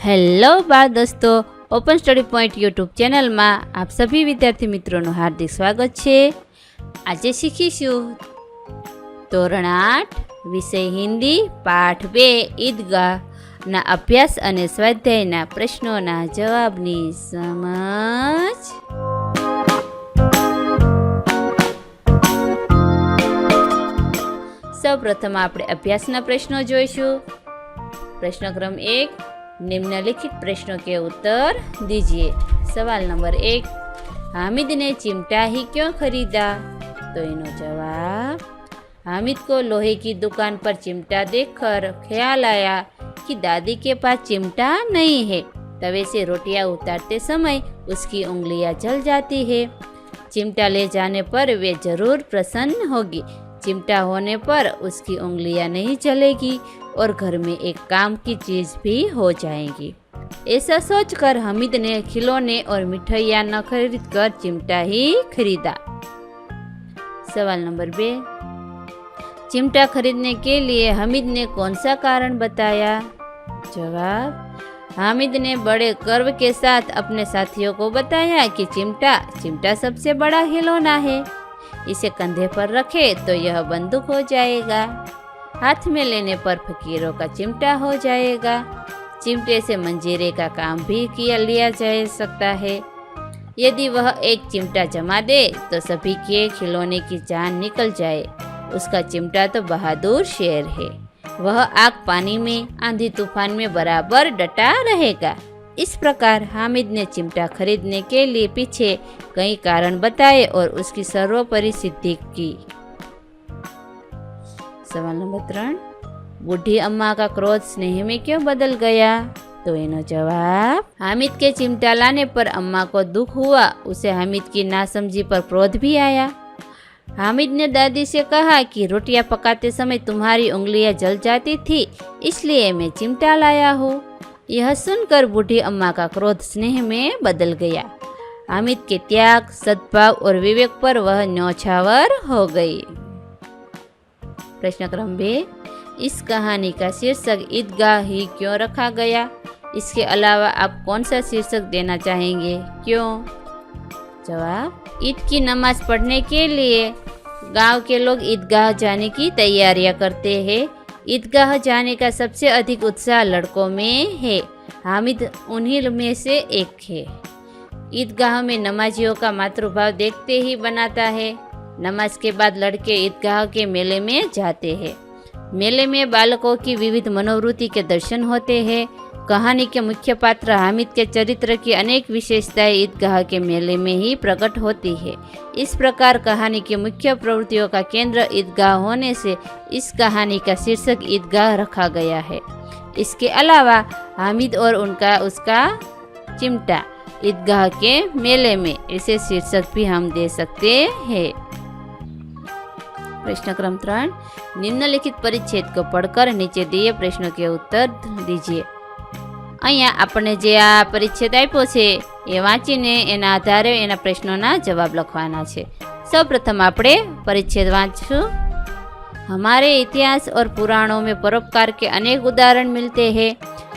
Hello બાળ દોસ્તો, open study point YouTube ચેનલમાં આપ સભી વિદ્યાર્થી મિત્રોનું હાર્દિક સ્વાગત છે। આજે શીખીશું ધોરણ 8 વિષય હિન્દી પાઠ 2 ઈદગાહના અભ્યાસ અને સ્વાધ્યાયના પ્રશ્નોના જવાબની સમજ। સૌપ્રથમ આપણે અભ્યાસના પ્રશ્નો જોઈશું। प्रश्न क्रम 1, निम्नलिखित प्रश्नों के उत्तर दीजिए। सवाल नंबर 1, हामिद ने चिमटा ही क्यों खरीदा? तो इनो जवाब, हामिद को लोहे की दुकान पर चिमटा देखकर ख्याल आया कि दादी के पास चिमटा नहीं है। तवे से रोटियां उतारते समय उसकी उंगलियां जल जाती है। चिमटा ले जाने पर वे जरूर प्रसन्न होगी। चिमटा होने पर उसकी उंगलियां नहीं जलेगी और घर में एक काम की चीज भी हो जाएगी। ऐसा सोचकर हामिद ने खिलौने और मिठाइयाँ न खरीद कर चिमटा ही खरीदा। सवाल नंबर 2, चिमटा खरीदने के लिए हामिद ने कौन सा कारण बताया? जवाब, हामिद ने बड़े गर्व के साथ अपने साथियों को बताया कि चिमटा सबसे बड़ा खिलौना है। इसे कंधे पर रखे तो यह बंदूक हो जाएगा। हाथ में लेने पर फकीरों का चिमटा हो जाएगा। चिमटे से मंजीरे का काम भी लिया जा सकता है। यदि वह एक चिमटा जमा दे तो सभी के खिलौने की जान निकल जाए। उसका चिमटा तो बहादुर शेर है। वह आग पानी में, आंधी तूफान में बराबर डटा रहेगा। इस प्रकार हामिद ने चिमटा खरीदने के लिए पीछे कई कारण बताए और उसकी सर्वोपरि सिद्धि की। सवाल नंबर 3, बूढ़ी अम्मा का क्रोध स्नेह में क्यों बदल गया? तो इनो जवाब, हामिद के चिमटा लाने पर अम्मा को दुख हुआ। उसे हामिद की नासमझी पर क्रोध भी आया। हामिद ने दादी से कहा कि रोटियां पकाते समय तुम्हारी उंगलियां जल जाती थी, इसलिए मैं चिमटा लाया हूँ। यह सुनकर बूढ़ी अम्मा का क्रोध स्नेह में बदल गया। हामिद के त्याग, सद्भाव और विवेक पर वह न्यौछावर हो गई। प्रश्न क्रम 2, इस कहानी का शीर्षक ईदगाह ही क्यों रखा गया? इसके अलावा आप कौन सा शीर्षक देना चाहेंगे, क्यों? जवाब, ईद की नमाज पढ़ने के लिए गांव के लोग ईदगाह जाने की तैयारियां करते हैं। ईदगाह जाने का सबसे अधिक उत्साह लड़कों में है। हामिद उन्हीं में से एक है। ईदगाह में नमाजियों का मातृभाव देखते ही बनाता है। नमाज के बाद लड़के ईदगाह के मेले में जाते हैं। मेले में बालकों की विविध मनोवृत्ति के दर्शन होते हैं। कहानी के मुख्य पात्र हामिद के चरित्र की अनेक विशेषताएं ईदगाह के मेले में ही प्रकट होती है। इस प्रकार कहानी की मुख्य प्रवृत्तियों का केंद्र ईदगाह होने से इस कहानी का शीर्षक ईदगाह रखा गया है। इसके अलावा हामिद और उसका चिमटा ईदगाह के मेले में, इसे शीर्षक भी हम दे सकते हैं। प्रश्न क्रम 3, निम्नलिखित परिच्छेद को पढ़कर नीचे दिए प्रश्नों के उत्तर दीजिए। અહીંયા આપણે જે આ પરિચ્છેદ આપ્યો છે એ વાંચીને એના આધારે એના પ્રશ્નોના જવાબ લખવાના છે। સૌપ્રથમ આપણે પરિચ્છેદ વાંચશું। हमारे इतिहास और पुराणों में परोपकार के अनेक उदाहरण मिलते हैं।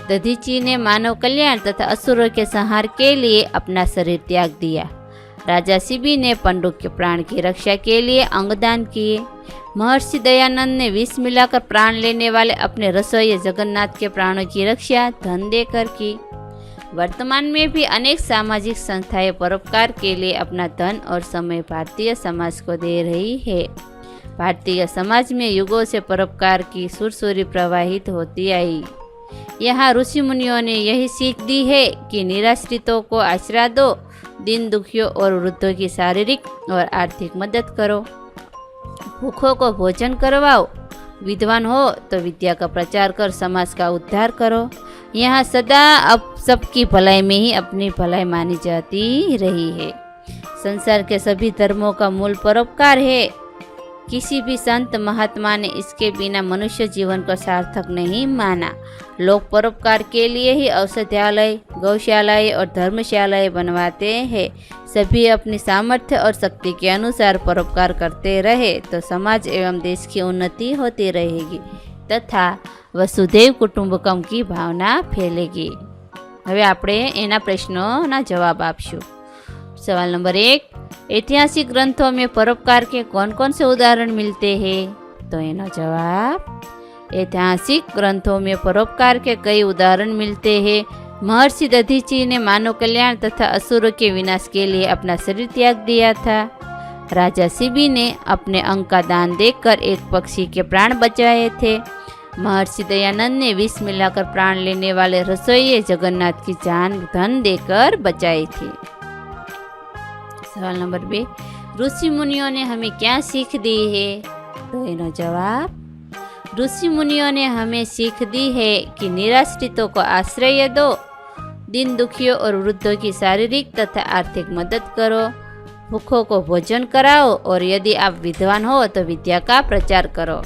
दधीची ने मानव कल्याण तथा असुरों के संहार के लिए अपना शरीर त्याग दिया। राजा शिबी ने पंडु के प्राण की रक्षा के लिए अंगदान किए। महर्षि दयानंद ने विष मिलाकर प्राण लेने वाले अपने रसोई जगन्नाथ के प्राणों की रक्षा धन देकर की। वर्तमान में भी अनेक सामाजिक संस्थाएं परोपकार के लिए अपना धन और समय भारतीय समाज को दे रही है। भारतीय समाज में युगों से परोपकार की सुरसुरी प्रवाहित होती आई। यहाँ ऋषि मुनियों ने यही सीख दी है कि निराश्रितों को आश्रय दो, दीन दुखियों और वृद्धों की शारीरिक और आर्थिक मदद करो, भूखों को भोजन करवाओ, विद्वान हो तो विद्या का प्रचार कर समाज का उद्धार करो। यहाँ सदा अब सबकी भलाई में ही अपनी भलाई मानी जाती रही है। संसार के सभी धर्मों का मूल परोपकार है। किसी भी संत महात्मा ने इसके बिना मनुष्य जीवन को सार्थक नहीं माना। लोग परोपकार के लिए ही औषधालय, गौशालाएं और धर्मशालाएं बनवाते हैं। सभी अपनी सामर्थ्य और शक्ति के अनुसार परोपकार करते रहे तो समाज एवं देश की उन्नति होती रहेगी तथा वसुधैव कुटुंबकम की भावना फैलेगी। હવે આપણે એના પ્રશ્નોના જવાબ આપશું। सवाल नंबर 1, ऐतिहासिक ग्रंथों में परोपकार के कौन कौन से उदाहरण मिलते हैं? तो एनो जवाब, ऐतिहासिक ग्रंथों में परोपकार के कई उदाहरण मिलते हैं। महर्षि दधीची ने मानव कल्याण तथा असुरों के विनाश के लिए अपना शरीर त्याग दिया था। राजा शिबी ने अपने अंग का दान देकर एक पक्षी के प्राण बचाए थे। महर्षि दयानंद ने विष मिलाकर प्राण लेने वाले रसोइये जगन्नाथ की जान धन देकर बचाई थी। सवाल नंबर 2, ऋषि मुनियों ने हमें क्या सीख दी है? तो इनो जवाब, ऋषि मुनियों ने हमें सीख दी है कि निराश्रितों को आश्रय दो, दीन दुखियों और वृद्धों की शारीरिक तथा आर्थिक मदद करो, भूखों को भोजन कराओ और यदि आप विद्वान हो तो विद्या का प्रचार करो।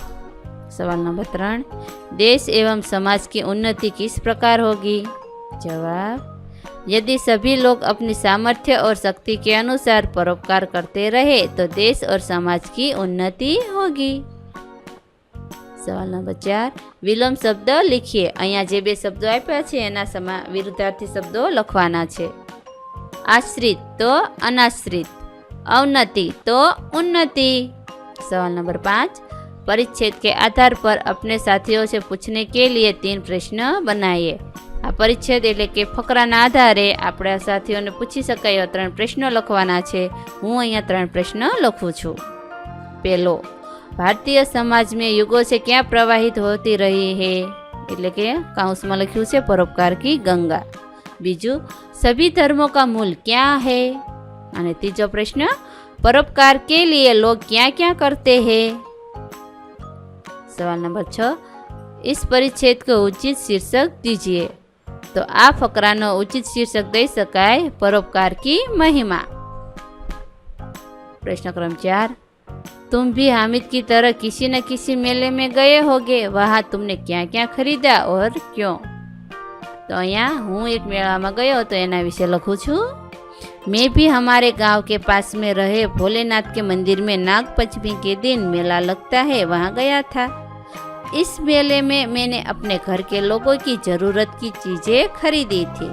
सवाल नंबर 3, देश एवं समाज की उन्नति किस प्रकार होगी? जवाब, यदि सभी लोग अपनी सामर्थ्य और शक्ति के अनुसार परोपकार करते रहे तो देश और समाज की उन्नति होगी। सवाल नंबर 4, विलोम शब्द लिखिए। अहींया जे बे शब्दों आप्या छे एना विरुद्धार्थी शब्दों लखवाना छे। आश्रित तो अनाश्रित, अवनति तो उन्नति। सवाल नंबर 5, परिच्छेद के आधार पर अपने साथियों से पूछने के लिए 3 प्रश्न बनाइए। आ परिच्छेद एटले के फकराना आधारे आपणे साथीओने पूछी शकाय एवा 3 प्रश्नो लखवाना छे। हूँ अहींया 3 प्रश्न लखुं छुं। पहेलो, भारतीय समाज में युगों से क्या प्रवाहित होती रही है? एटले के काउंस में लख्युं छे परोपकार की गंगा। बीजू, सभी धर्मों का मूल क्या है? और तीजो प्रश्न, परोपकार के लिए लोग क्या क्या करते हैं? सवाल नंबर 6, इस परिच्छेद को उचित शीर्षक दीजिए। तो आ फकरानो उचित शीर्षक दे शकाय परोपकार की महिमा। प्रश्न क्रम 4, तुम भी हामिद की तरह किसी न किसी मेले में गए होगे, वहाँ तुमने क्या क्या खरीदा और क्यों? तो अहींया हूँ एक मेला में गयो तो एना विषे लखुं छुं। मैं भी हमारे गांव के पास में रहे भोलेनाथ के मंदिर में नाग पंचमी के दिन मेला लगता है, वहाँ गया था। इस मेले में मैंने अपने घर के लोगों की ज़रूरत की चीज़ें खरीदी थी।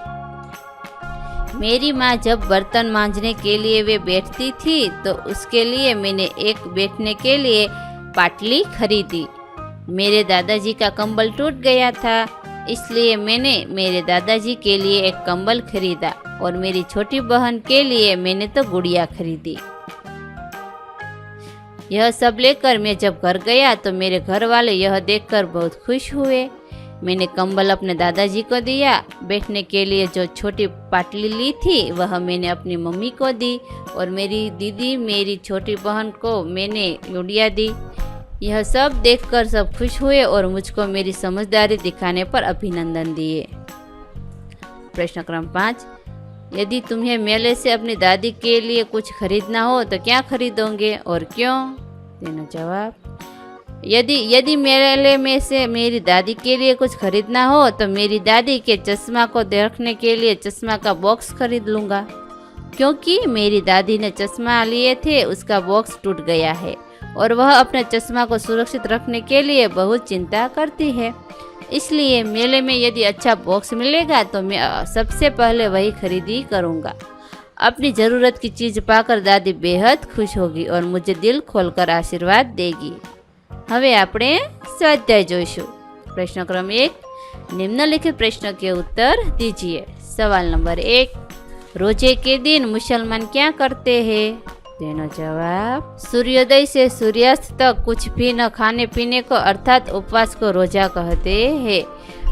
मेरी माँ जब बर्तन मांजने के लिए वे बैठती थी तो उसके लिए मैंने एक बैठने के लिए पाटली खरीदी। मेरे दादाजी का कंबल टूट गया था, इसलिए मैंने मेरे दादाजी के लिए एक कंबल खरीदा और मेरी छोटी बहन के लिए मैंने तो गुड़िया खरीदी। यह सब लेकर मैं जब घर गया तो मेरे घर वाले यह देखकर बहुत खुश हुए। मैंने कंबल अपने दादाजी को दिया। बैठने के लिए जो छोटी पाटली ली थी वह मैंने अपनी मम्मी को दी और मेरी दीदी मेरी छोटी बहन को मैंने गुड़िया दी। यह सब देखकर सब खुश हुए और मुझको मेरी समझदारी दिखाने पर अभिनंदन दिए। प्रश्न क्रम 5, यदि तुम्हें मेले से अपनी दादी के लिए कुछ खरीदना हो तो क्या खरीदोगे और क्यों? तेना जवाब, यदि मेले में से मेरी दादी के लिए कुछ खरीदना हो तो मेरी दादी के चश्मा को रखने के लिए चश्मा का बॉक्स खरीद लूँगा, क्योंकि मेरी दादी ने चश्मा लिए थे, उसका बॉक्स टूट गया है और वह अपने चश्मा को सुरक्षित रखने के लिए बहुत चिंता करती है। इसलिए मेले में यदि अच्छा बॉक्स मिलेगा तो मैं सबसे पहले वही खरीदी करूँगा। अपनी ज़रूरत की चीज़ पाकर दादी बेहद खुश होगी और मुझे दिल खोलकर आशीर्वाद देगी। हवे आपणे स्वाध्याय जोईशुं। प्रश्न क्रम 1, निम्नलिखित प्रश्नों के उत्तर दीजिए। सवाल नंबर 1, रोजे के दिन मुसलमान क्या करते हैं? तेनो जवाब, सूर्योदय से सूर्यास्त तक कुछ भी न खाने पीने को अर्थात उपवास को रोजा कहते हैं।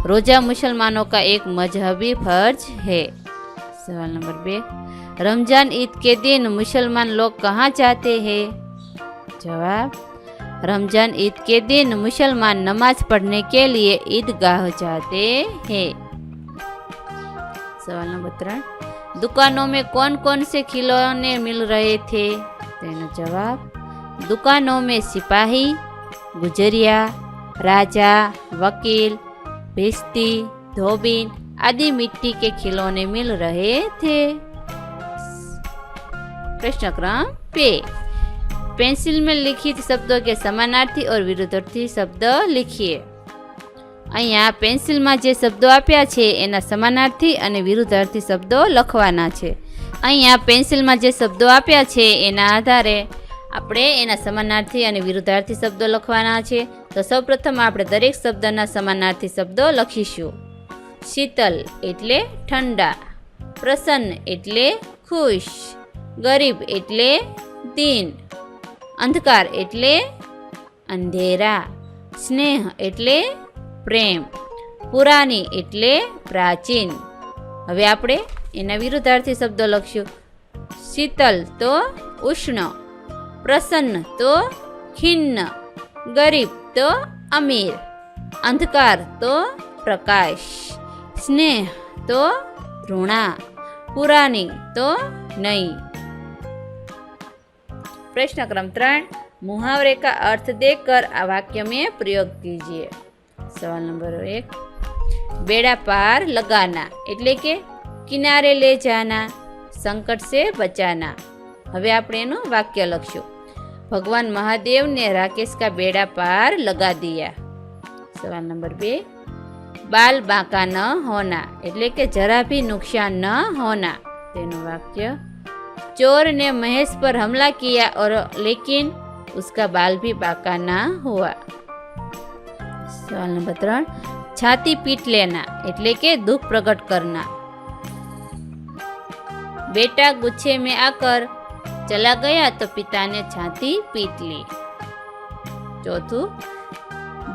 रोजा मुसलमानों का एक मजहबी फर्ज है। सवाल नंबर 2, रमजान ईद के दिन मुसलमान लोग कहाँ जाते हैं? जवाब, रमजान ईद के दिन मुसलमान नमाज पढ़ने के लिए ईदगाह जाते हैं। सवाल नंबर 3, दुकानों में कौन कौन से खिलौने मिल रहे थे? तेना जवाब, दुकानों में सिपाही, गुजरिया, राजा, वकील, भिश्ती, धोबिन आदि मिट्टी के खिलौने मिल रहे थे। प्रश्न क्रम 2, पेंसिल में लिखित शब्दों के समानार्थी और विरुद्धार्थी शब्द लिखिए। અહીંયા પેન્સિલમાં જે શબ્દો આપ્યા છે એના સમાનાર્થી અને વિરુદ્ધાર્થી શબ્દો લખવાના છે. અહીંયા પેન્સિલમાં જે શબ્દો આપ્યા છે એના આધારે આપણે એના સમાનાર્થી અને વિરુદ્ધાર્થી શબ્દો લખવાના છે. તો સૌપ્રથમ આપણે દરેક શબ્દના સમાનાર્થી શબ્દો લખીશું. શીતલ એટલે ઠંડા, પ્રસન્ન એટલે ખુશ, ગરીબ એટલે દીન, અંધકાર એટલે અંધેરા, સ્નેહ એટલે પ્રેમ, પુરાની એટલે પ્રાચીન. હવે આપણે એના વિરુદ્ધાર્થી શબ્દો લખશું. શીતલ તો ઉષ્ણ, પ્રસન્ન તો ખિન્ન, ગરીબ તો અમીર, અંધકાર તો પ્રકાશ, સ્નેહ તો ઋણા, પુરાની તો નહીં. प्रश्न क्रम 3, मुहावरे का अर्थ देकर आ वाक्य में प्रयोग कीजिए. सवाल नंबर 1, बेड़ा पार लगाना એટલે કે કિનારે ले जाना, संकट से बचाना. હવે આપણે એનું વાક્ય લખશું. भगवान महादेव ने राकेश का बेड़ा पार लगा दिया. सवाल नंबर 2, बाल बांका न होना એટલે કે जरा भी नुकसान न होना. તેનું વાક્ય, चोर ने महेश पर हमला किया और लेकिन उसका बाल भी बांका ना हुआ. सवाल नंबर 3, छाती पीट लेना એટલે કે दुख प्रकट करना. बेटा गुच्छे में आकर चला गया तो पिता ने छाती पीट ली. चौथું,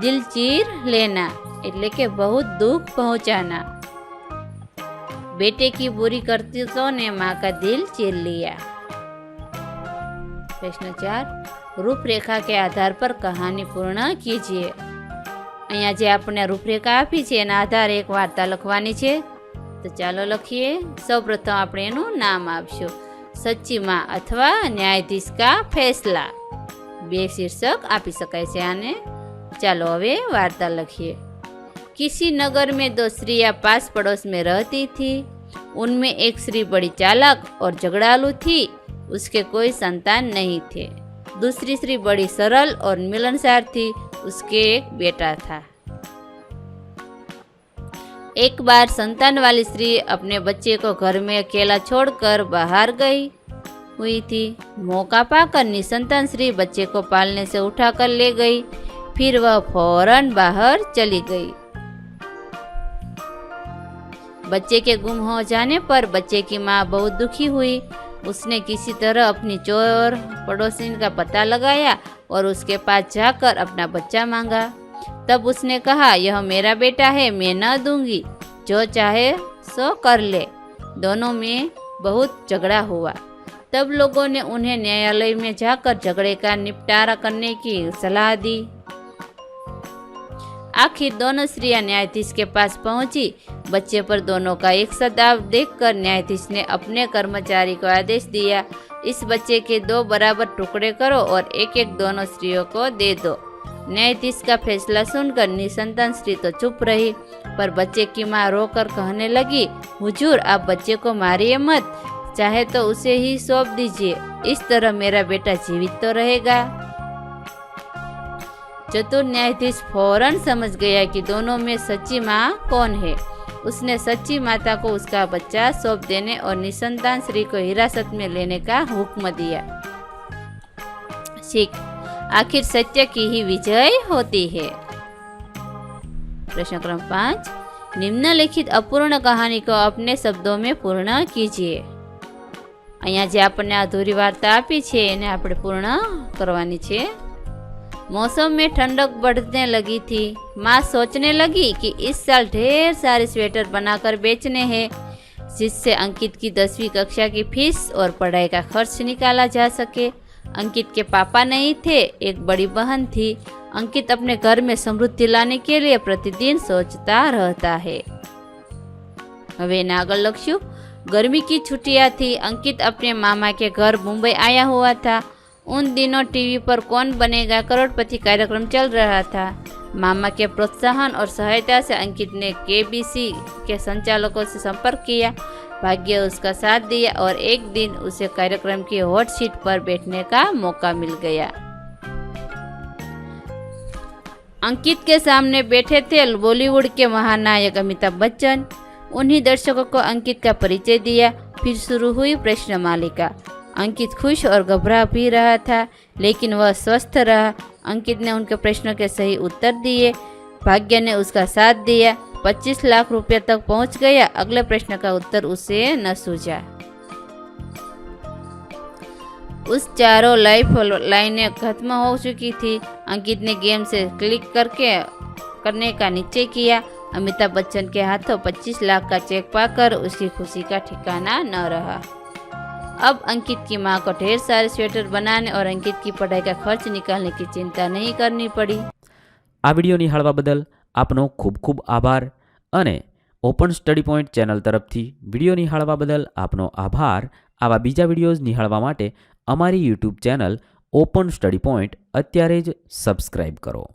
दिल चीर लेना એટલે કે बहुत दुख पहुंचाना. बेटे की बुरी करतूतों ने माँ का दिल चीर लिया. प्रश्न 4, रूपरेखा के आधार पर कहानी पूर्ण कीजिए. અહીંયા જે આપણે રૂપરેખા આપી છે એના આધારે એક વાર્તા લખવાની છે. તો ચાલો લખીએ. સૌપ્રથમ આપણે એનું નામ આપશું. સચ્ચી માં અથવા ન્યાયાધીશ કા ફેસલા. 2 શીર્ષક આપી શકાય છે આને. ચાલો હવે વાર્તા લખીએ. किसी नगर में 2 स्त्रियां पास पड़ोस में रहती थी. उनमें एक स्त्री बड़ी चालाक और झगड़ालू थी. उसके कोई संतान नहीं थे. दूसरी स्त्री बड़ी सरल और मिलनसार थी. उसके एक बेटा था. एक बार संतान वाली स्त्री अपने बच्चे को घर में अकेला छोड़कर बाहर गई हुई थी. मौका पाकर निसंतान स्त्री बच्चे को पालने से उठाकर ले गई. फिर वह फौरन बाहर चली गई. बच्चे के गुम हो जाने पर बच्चे की माँ बहुत दुखी हुई. उसने किसी तरह अपनी चोर पड़ोसिन का पता लगाया और उसके पास जाकर अपना बच्चा मांगा. तब उसने कहा, यह मेरा बेटा है, मैं न दूंगी, जो चाहे सो कर ले. दोनों में बहुत झगड़ा हुआ. तब लोगों ने उन्हें न्यायालय में जाकर झगड़े का निपटारा करने की सलाह दी. आखिर दोनों स्त्रियां न्यायाधीश के पास पहुंची. बच्चे पर दोनों का एक सदाव देखकर न्यायाधीश ने अपने कर्मचारी को आदेश दिया, इस बच्चे के 2 बराबर टुकड़े करो और एक एक दोनों स्त्रियों को दे दो. न्यायाधीश का फैसला सुनकर निसंतान स्त्री तो चुप रही, पर बच्चे की माँ रोकर कहने लगी, हुजूर आप बच्चे को मारिए मत, चाहे तो उसे ही सौंप दीजिए. इस तरह मेरा बेटा जीवित तो रहेगा. चतुर न्यायाधीश फौरन समझ गया कि दोनों में सच्ची माँ कौन है. उसने सच्ची माता को उसका बच्चा सौंप देने और निसंतान स्त्री को हिरासत में लेने का हुक्म दिया. सीख, आखिर सत्य की ही विजय होती है. प्रश्न क्रम 5, निम्नलिखित अपूर्ण कहानी को अपने शब्दों में पूर्ण कीजिए. અહીંયા જે આપણને અધૂરી વાર્તા આપી છે એને આપણે પૂર્ણ કરવાની છે. मौसम में ठंडक बढ़ने लगी थी. माँ सोचने लगी कि इस साल ढेर सारे स्वेटर बनाकर बेचने हैं, जिससे अंकित की 10वीं कक्षा की फीस और पढ़ाई का खर्च निकाला जा सके. अंकित के पापा नहीं थे, एक बड़ी बहन थी. अंकित अपने घर में समृद्धि लाने के लिए प्रतिदिन सोचता रहता है. હવે એના આગળ લખશું. गर्मी की छुट्टियाँ थी. अंकित अपने मामा के घर मुंबई आया हुआ था. उन दिनों टीवी पर कौन बनेगा करोड़पति कार्यक्रम चल रहा था. मामा के प्रोत्साहन और सहायता से अंकित ने केबीसी के संचालकों से संपर्क किया. भाग्य उसका साथ दिया और एक दिन उसे कार्यक्रम की हॉट सीट पर बैठने का मौका मिल गया. अंकित के सामने बैठे थे बॉलीवुड के महानायक अमिताभ बच्चन। उन्हीं दर्शकों को अंकित का परिचय दिया। फिर शुरू हुई प्रश्न मालिका। अंकित खुश और घबरा भी रहा था, लेकिन वह स्वस्थ रहा। अंकित ने उनके प्रश्नों के सही उत्तर दिए। भाग्य ने उसका साथ दिया। 25 लाख रुपये तक पहुंच गया। अगले प्रश्न का उत्तर उसे न सूझा। उस चारों लाइफ लाइनें खत्म हो चुकी थी। अंकित ने गेम से क्लिक करने का निश्चय किया। अमिताभ बच्चन के हाथों 25 लाख का चेक पाकर उसकी खुशी का ठिकाना न रहा। अब अंकित की मां को ढेर सारे स्वेटर बनाने और अंकित की पढ़ाई का खर्च निकालने की चिंता नहीं करनी पड़ी। आ विडियो निहाळवा बदल आपनो खूब खूब आभार અને ઓપન સ્ટડી પોઈન્ટ ચેનલ તરફથી વિડીયો નિહાળવા બદલ આપનો આભાર। આવા બીજા વિડીયોઝ નિહાળવા માટે અમારી YouTube channel open study point અત્યારે જ સબસ્ક્રાઈબ કરો।